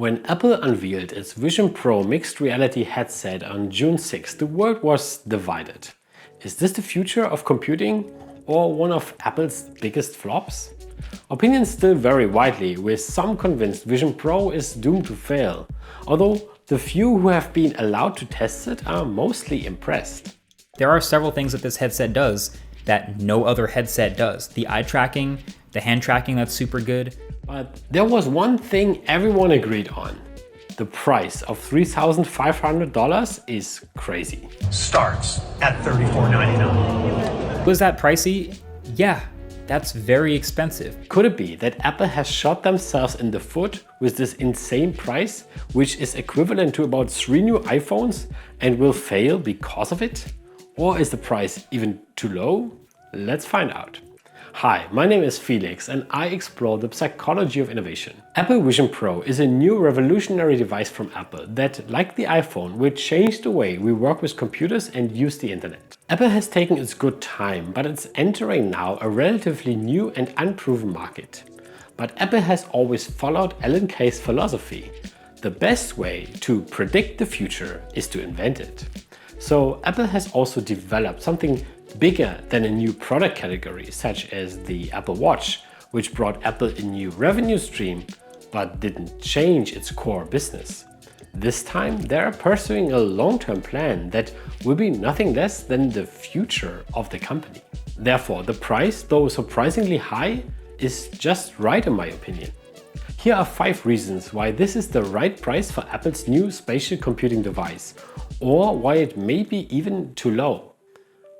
When Apple unveiled its Vision Pro mixed reality headset on June 6, the world was divided. Is this the future of computing or one of Apple's biggest flops? Opinions still vary widely, with some convinced Vision Pro is doomed to fail, although the few who have been allowed to test it are mostly impressed. There are several things that this headset does that no other headset does. The eye tracking, the hand tracking, that's super good. But there was one thing everyone agreed on. The price of $3,500 is crazy. Starts at $34.99. Was that pricey? Yeah, that's very expensive. Could it be that Apple has shot themselves in the foot with this insane price, which is equivalent to about 3 new iPhones, and will fail because of it? Or is the price even too low? Let's find out. Hi, my name is Felix and I explore the psychology of innovation. Apple Vision Pro is a new revolutionary device from Apple that, like the iPhone, will change the way we work with computers and use the internet. Apple has taken its good time, but it's entering now a relatively new and unproven market. But Apple has always followed Alan Kay's philosophy. The best way to predict the future is to invent it. So Apple has also developed something bigger than a new product category, such as the Apple Watch, which brought Apple a new revenue stream, but didn't change its core business. This time, they're pursuing a long-term plan that will be nothing less than the future of the company. Therefore, the price, though surprisingly high, is just right in my opinion. Here are 5 reasons why this is the right price for Apple's new spatial computing device, or why it may be even too low.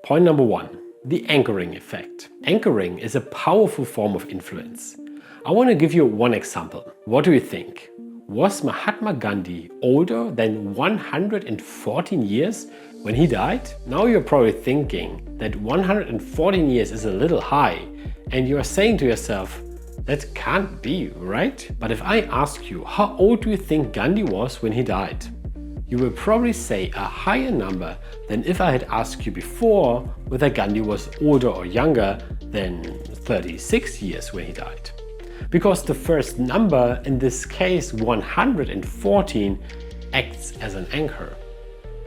Point number 1. The anchoring effect. Anchoring is a powerful form of influence. I want to give you one example. What do you think? Was Mahatma Gandhi older than 114 years when he died? Now you're probably thinking that 114 years is a little high, and you are saying to yourself, that can't be, right? But if I ask you, how old do you think Gandhi was when he died? You will probably say a higher number than if I had asked you before whether Gandhi was older or younger than 36 years when he died. Because the first number, in this case 114, acts as an anchor.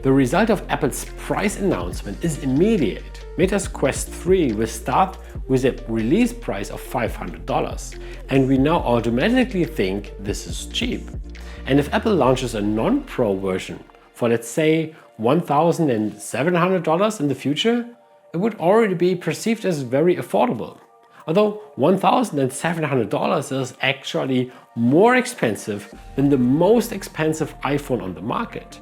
The result of Apple's price announcement is immediate. Meta's Quest 3 will start with a release price of $500, and we now automatically think this is cheap. And if Apple launches a non-Pro version for, let's say, $1,700 in the future, it would already be perceived as very affordable. Although $1,700 is actually more expensive than the most expensive iPhone on the market.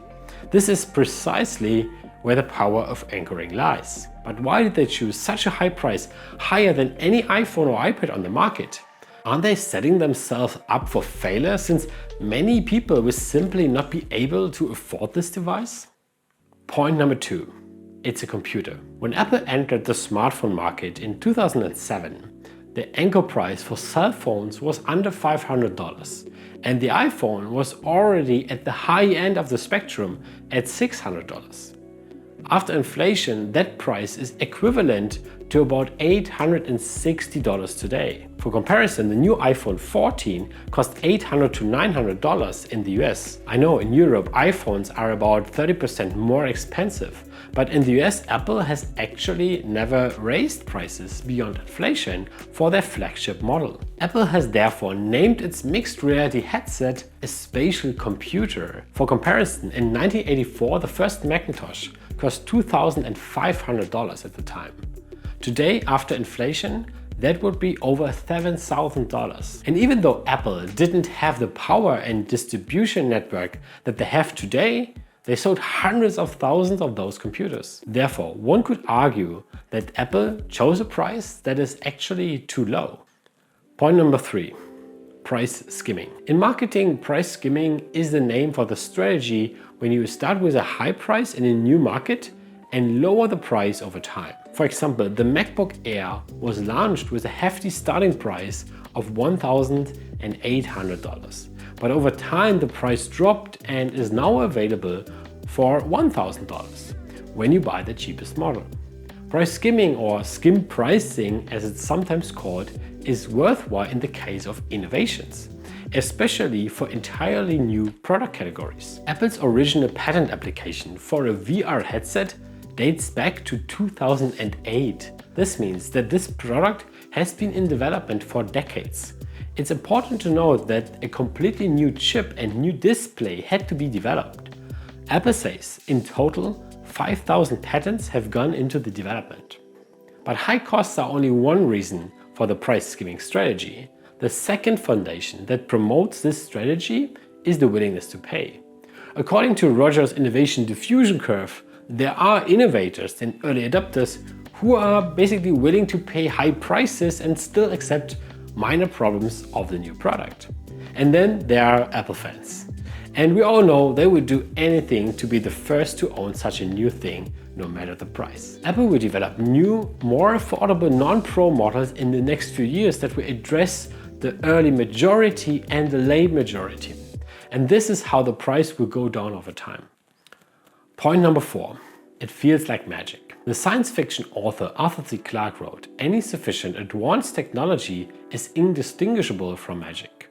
This is precisely where the power of anchoring lies. But why did they choose such a high price, higher than any iPhone or iPad on the market? Aren't they setting themselves up for failure, since many people will simply not be able to afford this device? Point number 2. It's a computer. When Apple entered the smartphone market in 2007, the anchor price for cell phones was under $500, and the iPhone was already at the high end of the spectrum at $600. After inflation, that price is equivalent to about $860 today. For comparison, the new iPhone 14 cost $800 to $900 in the US. I know in Europe iPhones are about 30% more expensive, but in the US Apple has actually never raised prices beyond inflation for their flagship model. Apple has therefore named its mixed reality headset a spatial computer. For comparison, in 1984 the first Macintosh cost $2,500 at the time. Today, after inflation, that would be over $7,000. And even though Apple didn't have the power and distribution network that they have today, they sold hundreds of thousands of those computers. Therefore, one could argue that Apple chose a price that is actually too low. Point number 3. Price skimming. In marketing, price skimming is the name for the strategy when you start with a high price in a new market and lower the price over time. For example, the MacBook Air was launched with a hefty starting price of $1,800. But over time the price dropped and is now available for $1,000 when you buy the cheapest model. Price skimming, or skim pricing as it's sometimes called, is worthwhile in the case of innovations. especially for entirely new product categories. Apple's original patent application for a VR headset dates back to 2008. This means that this product has been in development for decades. It's important to note that a completely new chip and new display had to be developed. Apple says in total 5,000 patents have gone into the development. But high costs are only one reason for the price skimming strategy. The second foundation that promotes this strategy is the willingness to pay. According to Rogers' innovation diffusion curve, there are innovators and early adopters who are basically willing to pay high prices and still accept minor problems of the new product. And then there are Apple fans. And we all know they would do anything to be the first to own such a new thing, no matter the price. Apple will develop new, more affordable non-Pro models in the next few years that will address the early majority and the late majority. And this is how the price will go down over time. Point number 4. It feels like magic. The science fiction author Arthur C. Clarke wrote, "Any sufficient advanced technology is indistinguishable from magic.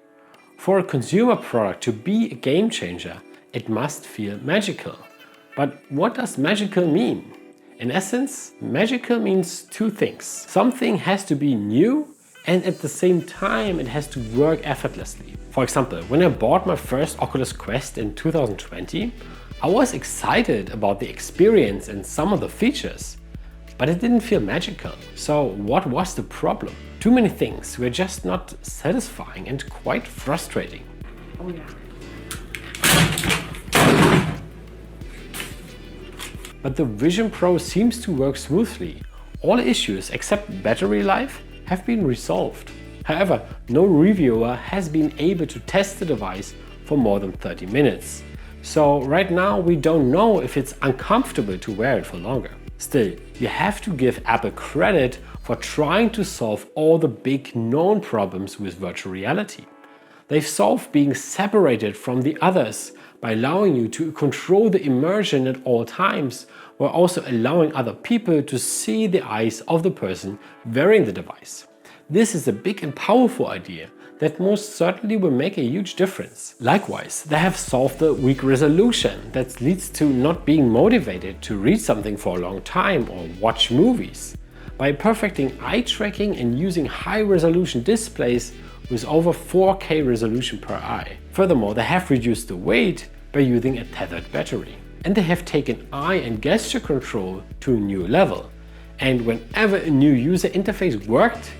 For a consumer product to be a game changer, it must feel magical." But what does magical mean? In essence, magical means two things. Something has to be new and at the same time it has to work effortlessly. For example, when I bought my first Oculus Quest in 2020, I was excited about the experience and some of the features, but it didn't feel magical. So what was the problem? Too many things were just not satisfying and quite frustrating. Oh yeah. But the Vision Pro seems to work smoothly. All issues except battery life have been resolved. However, no reviewer has been able to test the device for more than 30 minutes. So right now we don't know if it's uncomfortable to wear it for longer. Still, you have to give Apple credit for trying to solve all the big known problems with virtual reality. They've solved being separated from the others by allowing you to control the immersion at all times, while also allowing other people to see the eyes of the person wearing the device. This is a big and powerful idea that most certainly will make a huge difference. Likewise, they have solved the weak resolution that leads to not being motivated to read something for a long time or watch movies. By perfecting eye tracking and using high resolution displays with over 4K resolution per eye. Furthermore, they have reduced the weight by using a tethered battery. And they have taken eye and gesture control to a new level. And whenever a new user interface worked,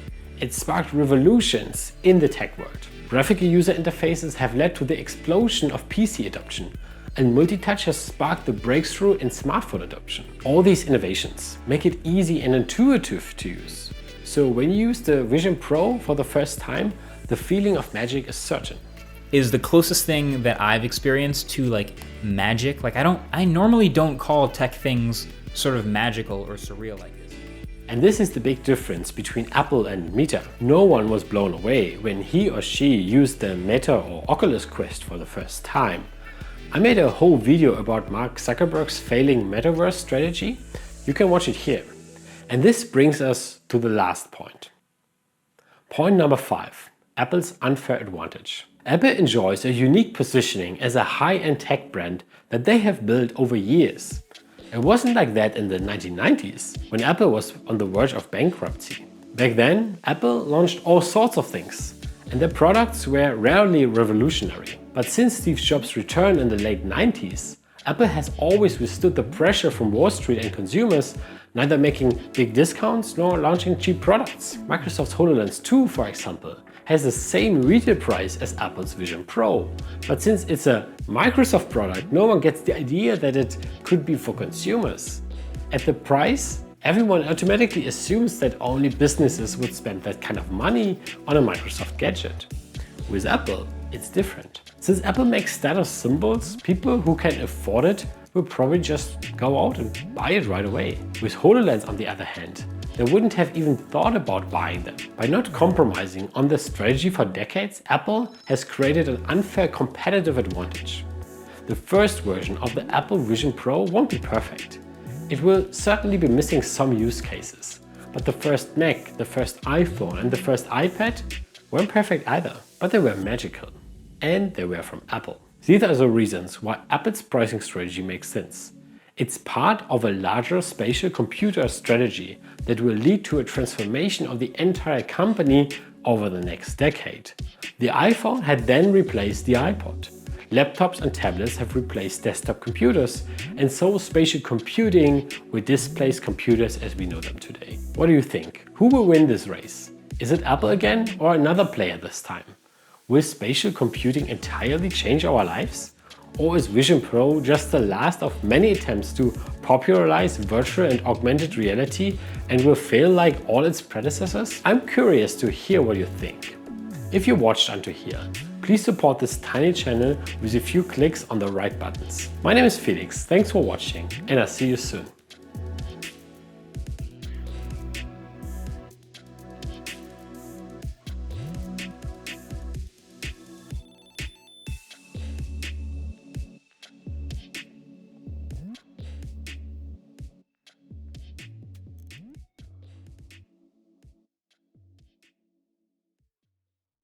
it sparked revolutions in the tech world. Graphical user interfaces have led to the explosion of PC adoption, and multi-touch has sparked the breakthrough in smartphone adoption. All these innovations make it easy and intuitive to use. So when you use the Vision Pro for the first time, the feeling of magic is certain. Is the closest thing that I've experienced to like magic. Like I normally don't call tech things sort of magical or surreal like this. And this is the big difference between Apple and Meta. No one was blown away when he or she used the Meta or Oculus Quest for the first time. I made a whole video about Mark Zuckerberg's failing metaverse strategy. You can watch it here. And this brings us to the last point. Point number 5, Apple's unfair advantage. Apple enjoys a unique positioning as a high-end tech brand that they have built over years. It wasn't like that in the 1990s, when Apple was on the verge of bankruptcy. Back then, Apple launched all sorts of things, and their products were rarely revolutionary. But since Steve Jobs' return in the late 90s, Apple has always withstood the pressure from Wall Street and consumers, neither making big discounts nor launching cheap products. Microsoft's HoloLens 2, for example, has the same retail price as Apple's Vision Pro. But since it's a Microsoft product, no one gets the idea that it could be for consumers. At the price, everyone automatically assumes that only businesses would spend that kind of money on a Microsoft gadget. With Apple, it's different. Since Apple makes status symbols, people who can afford it will probably just go out and buy it right away. With HoloLens, on the other hand, they wouldn't have even thought about buying them. By not compromising on this strategy for decades, Apple has created an unfair competitive advantage. The first version of the Apple Vision Pro won't be perfect. It will certainly be missing some use cases. But the first Mac, the first iPhone and the first iPad weren't perfect either, but they were magical. and they were from Apple. These are the reasons why Apple's pricing strategy makes sense. It's part of a larger spatial computer strategy that will lead to a transformation of the entire company over the next decade. The iPhone had then replaced the iPod. Laptops and tablets have replaced desktop computers, and so spatial computing will displace computers as we know them today. What do you think? Who will win this race? Is it Apple again or another player this time? Will spatial computing entirely change our lives? Or is Vision Pro just the last of many attempts to popularize virtual and augmented reality and will fail like all its predecessors? I'm curious to hear what you think. If you watched until here, please support this tiny channel with a few clicks on the right buttons. My name is Felix, thanks for watching, and I'll see you soon.